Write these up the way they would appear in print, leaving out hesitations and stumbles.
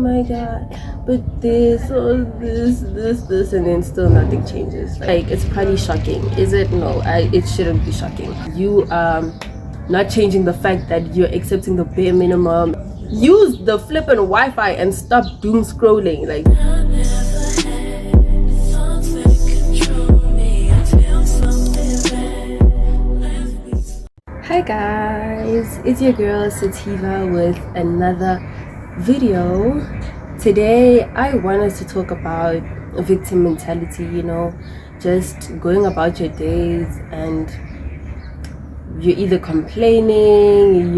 my god, but this or this, and then still nothing changes. Like, it's pretty shocking. Is it? No, it shouldn't be shocking. You not changing the fact that you're accepting the bare minimum. Use the flippin' Wi-Fi and stop doom scrolling. Like, hi guys, it's your girl Sativa with another video. Today I wanted to talk about victim mentality, you know, just going about your days and you're either complaining,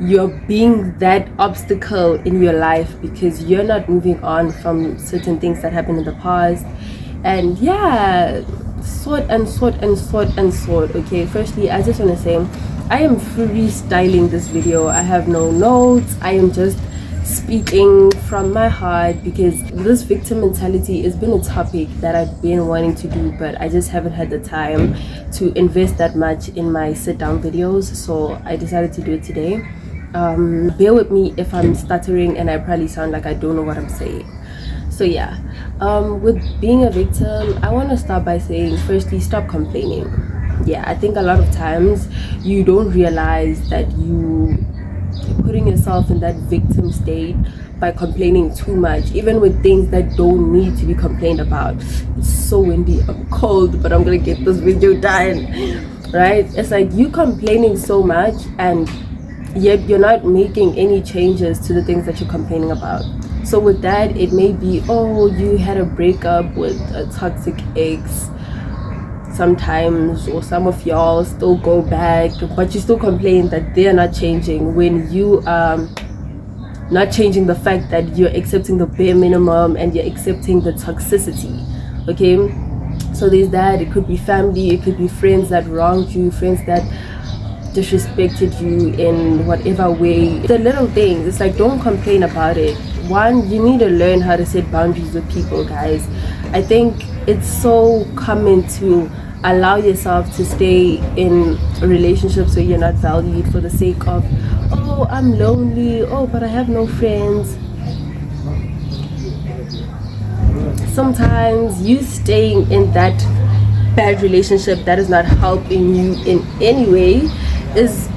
you're being that obstacle in your life because you're not moving on from certain things that happened in the past. And yeah, sort. Okay, firstly, I just want to say I am freestyling this video. I have no notes. I am just speaking from my heart because this victim mentality has been a topic that I've been wanting to do, but I just haven't had the time to invest that much in my sit down videos, so I decided to do it today. Bear with me if I'm stuttering and I probably sound like I don't know what I'm saying. So yeah, with being a victim, I want to start by saying, firstly, stop complaining. Yeah, I think a lot of times you don't realize that you're putting yourself in that victim state by complaining too much, even with things that don't need to be complained about. It's so windy, I'm cold, but I'm gonna get this video done, right? It's like you complaining so much and yet you're not making any changes to the things that you're complaining about. So with that, it may be, oh, you had a breakup with a toxic ex sometimes, or some of y'all still go back, but you still complain that they're not changing when you are not changing the fact that you're accepting the bare minimum and you're accepting the toxicity. Okay, so there's that. It could be family, it could be friends that wronged you, friends that disrespected you in whatever way. The little things, it's like, don't complain about it. One, you need to learn how to set boundaries with people, guys. I think it's so common to allow yourself to stay in relationships where you're not valued for the sake of, oh, I'm lonely, oh, but I have no friends. Sometimes you staying in that bad relationship that is not helping you in any way is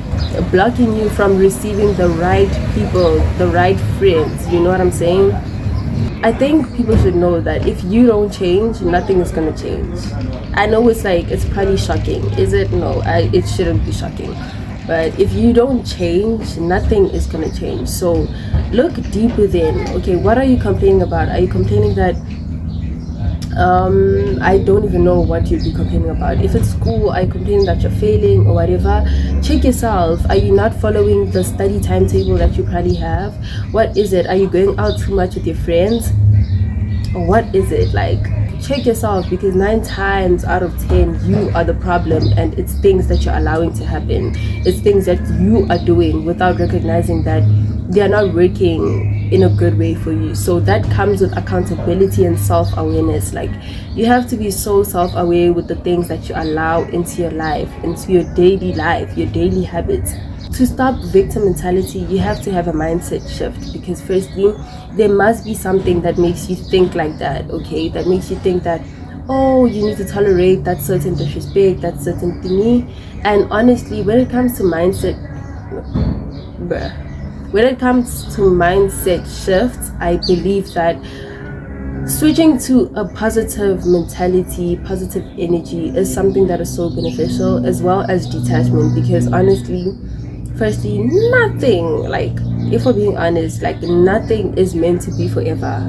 blocking you from receiving the right people, the right friends. You know what I'm saying? I think people should know that if you don't change, nothing is gonna change. I know it's like, it's pretty shocking. Is it? No, it shouldn't be shocking. But if you don't change, nothing is gonna change. So look deep within. Okay, what are you complaining about? Are you complaining that I don't even know what you'd be complaining about. If it's school, are you complaining that you're failing or whatever? Check yourself. Are you not following the study timetable that you probably have? What is it? Are you going out too much with your friends? Or what is it? Like, check yourself, because 9 times out of 10 you are the problem, and it's things that you're allowing to happen. It's things that you are doing without recognizing that they are not working in a good way for you. So that comes with accountability and self-awareness. Like, you have to be so self-aware with the things that you allow into your life, into your daily life, your daily habits. To stop victim mentality, you have to have a mindset shift, because firstly, there must be something that makes you think like that. Okay, that makes you think that, oh, you need to tolerate that certain disrespect, that certain thingy. And honestly, when it comes to mindset shifts, I believe that switching to a positive mentality, positive energy is something that is so beneficial, as well as detachment. Because honestly, firstly, nothing, like, if we're being honest, like, nothing is meant to be forever.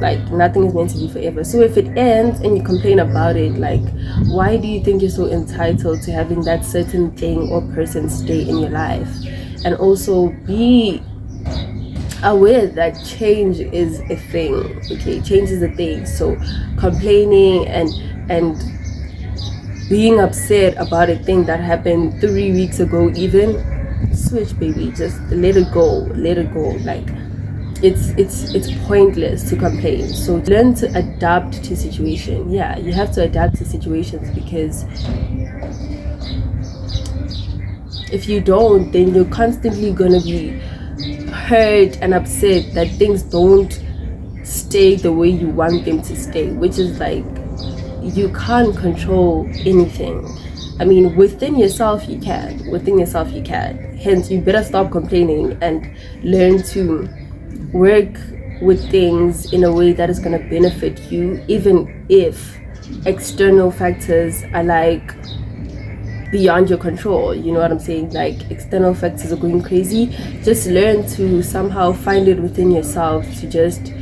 Like, nothing is meant to be forever. So if it ends and you complain about it, like, why do you think you're so entitled to having that certain thing or person stay in your life? And also be aware that change is a thing. Okay, change is a thing. So complaining and being upset about a thing that happened 3 weeks ago, even, switch, baby. Just let it go. Like, it's pointless to complain. So learn to adapt to situation. Yeah, you have to adapt to situations, because if you don't, then you're constantly gonna be hurt and upset that things don't stay the way you want them to stay, which is like you can't control anything. I mean, within yourself you can. Within yourself you can. Hence, you better stop complaining and learn to work with things in a way that is going to benefit you, even if external factors are like beyond your control. You know what I'm saying? Like external factors are going crazy. Just learn to somehow find it within yourself to just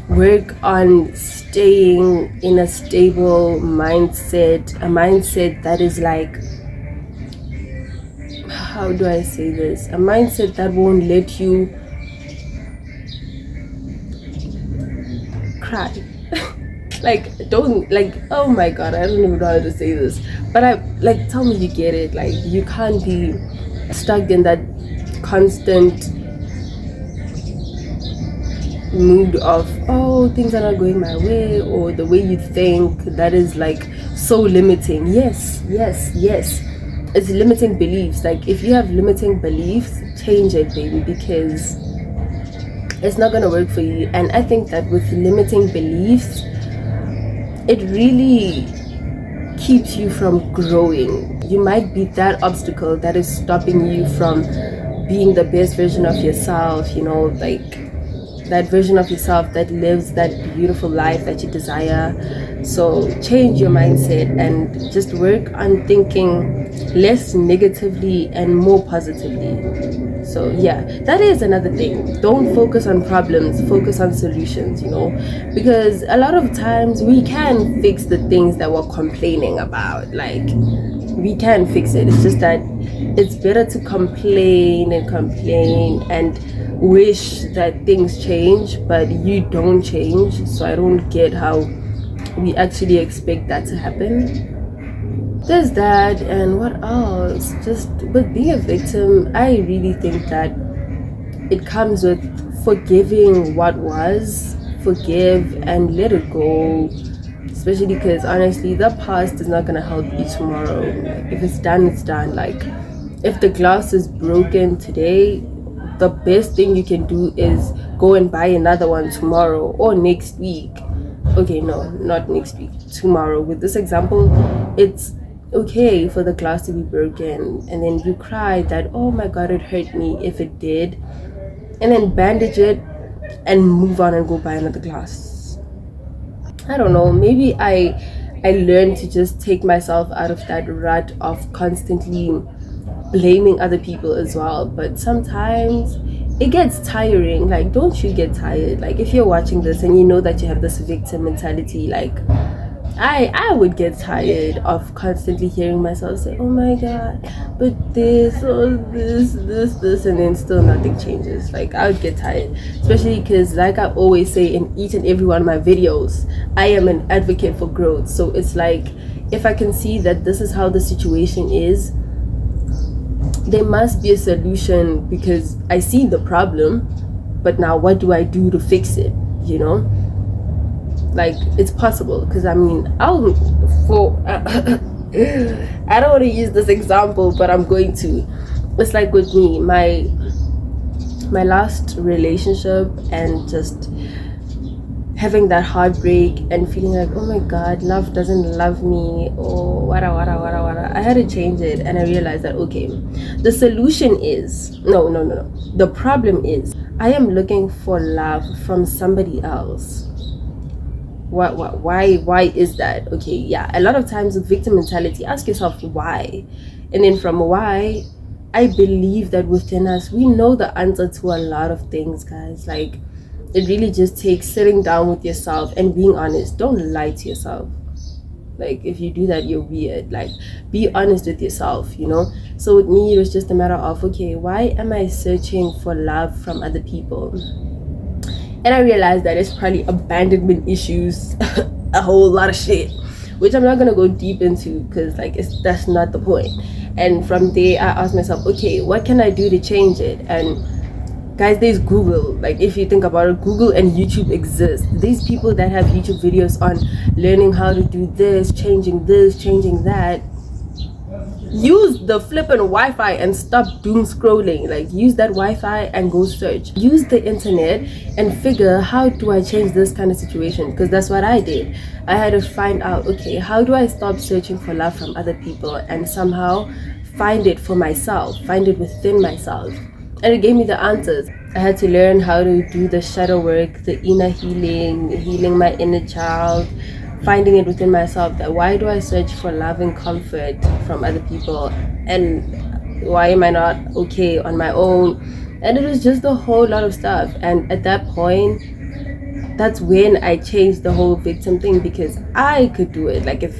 work on staying in a stable mindset, a mindset that is like, how do I say this? A mindset that won't let you cry. Like, don't, like, oh my god, I don't even know how to say this, but I like, tell me you get it. Like, you can't be stuck in that constant mood of, oh, things are not going my way, or the way you think. That is like so limiting. Yes, it's limiting beliefs. Like, if you have limiting beliefs, change it, baby, because it's not gonna work for you. And I think that with limiting beliefs, it really keeps you from growing. You might be that obstacle that is stopping you from being the best version of yourself, you know, like that version of yourself that lives that beautiful life that you desire. So change your mindset and just work on thinking less negatively and more positively. So yeah, that is another thing. Don't focus on problems, focus on solutions, you know, because a lot of times we can fix the things that we're complaining about. Like, we can fix it. It's just that it's better to complain and wish that things change, but you don't change. So I don't get how we actually expect that to happen. There's that. And what else? Just with being a victim, I really think that it comes with forgiving what was, forgive and let it go. Especially because honestly, the past is not gonna help you tomorrow. Like, if it's done, it's done. Like, if the glass is broken today, the best thing you can do is go and buy another one tomorrow or next week. Okay, no, not next week, tomorrow. With this example, it's okay for the glass to be broken, and then you cry that, oh my god, it hurt me, if it did, and then bandage it and move on and go buy another glass. I don't know, maybe I learned to just take myself out of that rut of constantly blaming other people as well. But sometimes it gets tiring. Like, don't you get tired? Like, if you're watching this and you know that you have this victim mentality, like, I would get tired of constantly hearing myself say, oh my god, but this or this, and then still nothing changes. Like, I would get tired, especially because, like I always say in each and every one of my videos, I am an advocate for growth. So it's like, if I can see that this is how the situation is, there must be a solution, because I see the problem, but now what do I do to fix it, you know? Like, it's possible. Because I mean, I don't want to use this example, but I'm going to. It's like with me, my last relationship, and just having that heartbreak and feeling like, oh my god, love doesn't love me, or wada. I had to change it, and I realized that, okay, the solution is no. The problem is I am looking for love from somebody else. Why is that? Okay, yeah, a lot of times with victim mentality, ask yourself why, and then from why, I believe that within us we know the answer to a lot of things, guys. Like, it really just takes sitting down with yourself and being honest. Don't lie to yourself. Like, if you do that, you're weird. Like, be honest with yourself, you know? So with me, it was just a matter of, okay, why am I searching for love from other people? And I realized that it's probably abandonment issues, a whole lot of shit, which I'm not gonna go deep into, because like, that's not the point. And from there, I asked myself, okay, what can I do to change it? And guys, there's Google. Like, if you think about it, Google and YouTube exist. These people that have YouTube videos on learning how to do this, changing that, use the flippin' Wi-Fi and stop doom scrolling. Like, use that Wi-Fi and go search. Use the internet and figure, how do I change this kind of situation? Because that's what I did. I had to find out, okay, how do I stop searching for love from other people and somehow find it for myself, find it within myself? And it gave me the answers. I had to learn how to do the shadow work, the inner healing my inner child, finding it within myself, that why do I search for love and comfort from other people, and why am I not okay on my own? And it was just a whole lot of stuff. And at that point, that's when I changed the whole victim thing, because I could do it. Like, if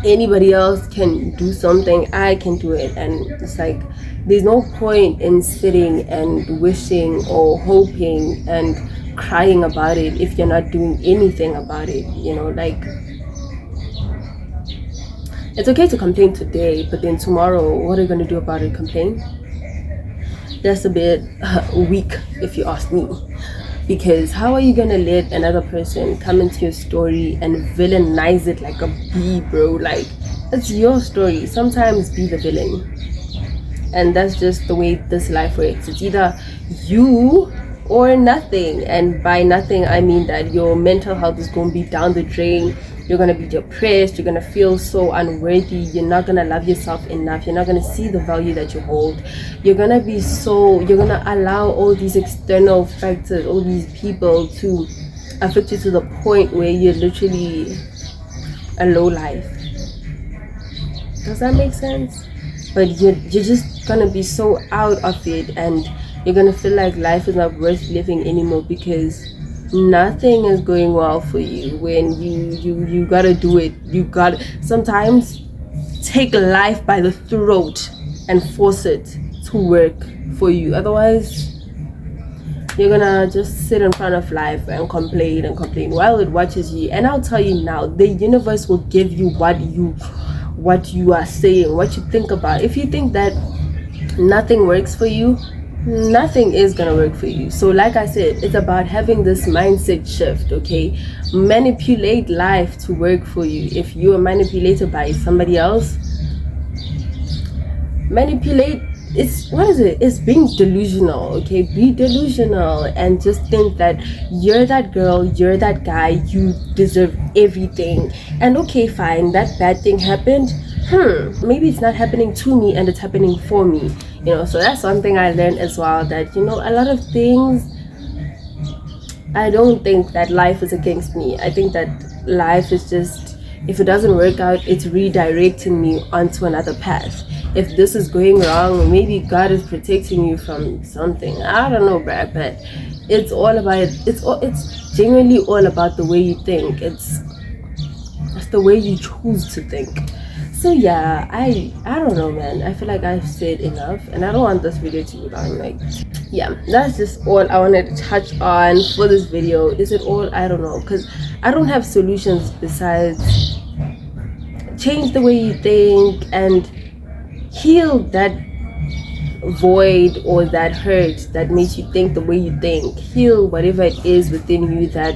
anybody else can do something, I can do it. And it's like, there's no point in sitting and wishing or hoping and crying about it if you're not doing anything about it, you know. Like, it's okay to complain today, but then tomorrow, what are you going to do about it? Complain? That's a bit weak, if you ask me. Because how are you going to let another person come into your story and villainize it like a bee, bro? Like, it's your story. Sometimes be the villain. And that's just the way this life works. It's either you or nothing. And by nothing, I mean that your mental health is going to be down the drain. You're going to be depressed. You're going to feel so unworthy. You're not going to love yourself enough. You're not going to see the value that you hold. You're going to allow all these external factors, all these people to affect you to the point where you're literally a low life. Does that make sense? But you're just going to be so out of it, and you're going to feel like life is not worth living anymore, because nothing is going well for you when you gotta do it. You gotta sometimes take life by the throat and force it to work for you. Otherwise, you're gonna just sit in front of life and complain while it watches you. And I'll tell you now, the universe will give you what you are saying, what you think about. If you think that nothing works for you, nothing is gonna work for you. So like I said, it's about having this mindset shift. Okay, manipulate life to work for you. If you are manipulated by somebody else, manipulate, it's being delusional. Okay, be delusional and just think that you're that girl, you're that guy, you deserve everything. And okay, fine, that bad thing happened, maybe it's not happening to me and it's happening for me, you know. So that's something I learned as well, that, you know, a lot of things, I don't think that life is against me. I think that life is just, if it doesn't work out, it's redirecting me onto another path. If this is going wrong, maybe God is protecting you from something. I don't know, bruh, but it's all about, it's genuinely all about the way you think. It's the way you choose to think. So yeah, I don't know, man. I feel like I've said enough, and I don't want this video to be long. Like, yeah, that's just all I wanted to touch on for this video. Is it all? I don't know, because I don't have solutions besides change the way you think and heal that void or that hurt that makes you think the way you think. Heal whatever it is within you that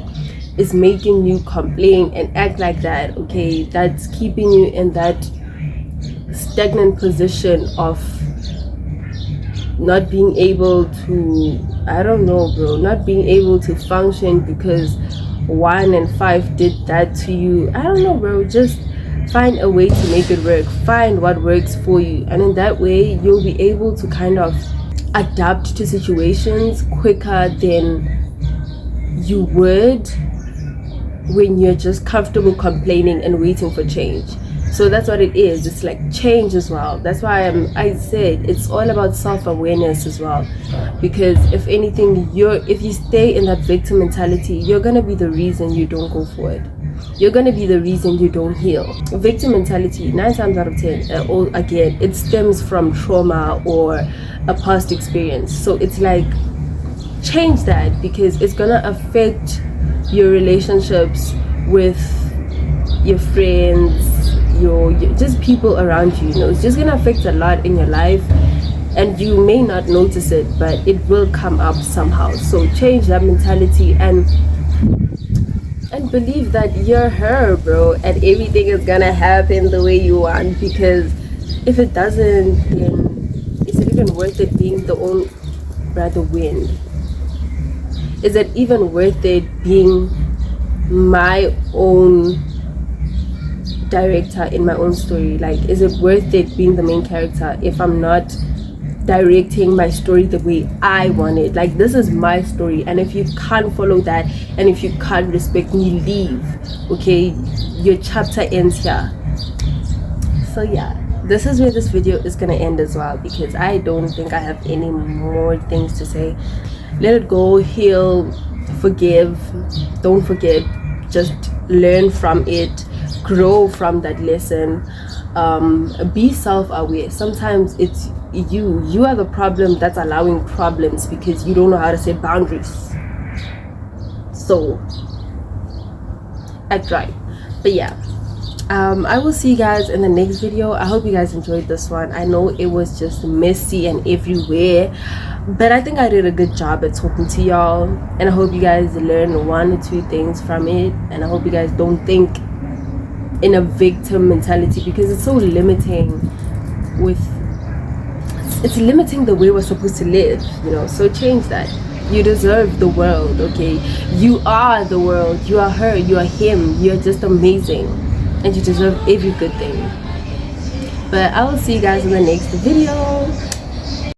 is making you complain and act like that. Okay, that's keeping you in that stagnant position of not being able to, I don't know, bro, not being able to function because 1 and 5 did that to you. I don't know, bro. Just find a way to make it work. Find what works for you, and in that way you'll be able to kind of adapt to situations quicker than you would when you're just comfortable complaining and waiting for change. So that's what it is. It's like change as well. That's why I said it's all about self-awareness as well, because if anything, if you stay in that victim mentality, you're gonna be the reason you don't go forward. You're gonna be the reason you don't heal. Victim mentality, 9 times out of 10, again, it stems from trauma or a past experience. So it's like, change that, because it's gonna affect your relationships with your friends, your just people around you. You know, it's just gonna affect a lot in your life, and you may not notice it, but it will come up somehow. So change that mentality and believe that you're her, bro, and everything is gonna happen the way you want, because If it doesn't, then is it even worth it being the own rather wind? Is it even worth it being my own director in my own story? Like, is it worth it being the main character if I'm not directing my story the way I want it? Like, this is my story, and if you can't follow that, and if you can't respect me, leave. Okay, your chapter ends here. So yeah, this is where this video is gonna end as well, because I don't think I have any more things to say. Let it go, heal, forgive, don't forget, just learn from it, grow from that lesson. Be self-aware. Sometimes it's you are the problem that's allowing problems because you don't know how to set boundaries. So act right. But yeah, I will see you guys in the next video. I hope you guys enjoyed this one. I know it was just messy and everywhere, but I think I did a good job at talking to y'all, and I hope you guys learn 1 or 2 things from it, and I hope you guys don't think in a victim mentality, because it's so limiting. It's limiting the way we're supposed to live, you know. So change that. You deserve the world, okay? You are the world. You are her, you are him. You're just amazing, and you deserve every good thing. But I will see you guys in the next video.